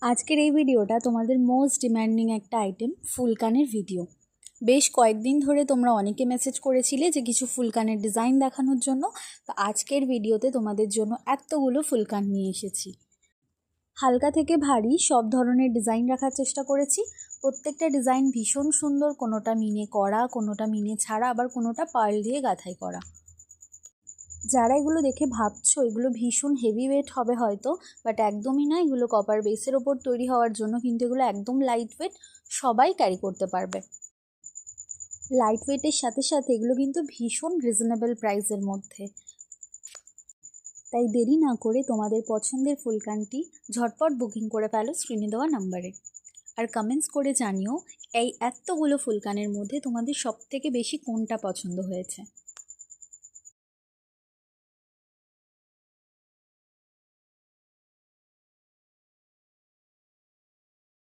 আজকের এই ভিডিওটা তোমাদের মোস্ট ডিম্যান্ডিং একটা আইটেম ফুলকানের ভিডিও। বেশ কয়েকদিন ধরে তোমরা অনেকে মেসেজ করেছিলে যে কিছু ফুলকানের ডিজাইন দেখানোর জন্য। তো আজকের ভিডিওতে তোমাদের জন্য এতগুলো ফুলকান নিয়ে এসেছি। হালকা থেকে ভারী সব ধরনের ডিজাইন রাখার চেষ্টা করেছি। প্রত্যেকটা ডিজাইন ভীষণ সুন্দর, কোনোটা মিনে করা, কোনোটা মিনে ছাড়া, আবার কোনোটা পার্ল দিয়ে গাঁথাই করা। যারা এগুলো দেখে ভাবছো এগুলো ভীষণ হেভি ওয়েট হবে হয়তো, বাট একদমই না। এগুলো কপার বেসের ওপর তৈরি হওয়ার জন্য কিন্তু এগুলো একদম লাইট ওয়েট, সবাই ক্যারি করতে পারবে। লাইট ওয়েটের সাথে সাথে এগুলো কিন্তু ভীষণ রিজনেবল প্রাইসের মধ্যে। তাই দেরি না করে তোমাদের পছন্দের ফুলকানটি ঝটপট বুকিং করে ফেলো স্ক্রিনে দেওয়া নাম্বারে। আর কমেন্টস করে জানিও এই এতগুলো ফুলকানের মধ্যে তোমাদের সবথেকে বেশি কোনটা পছন্দ হয়েছে।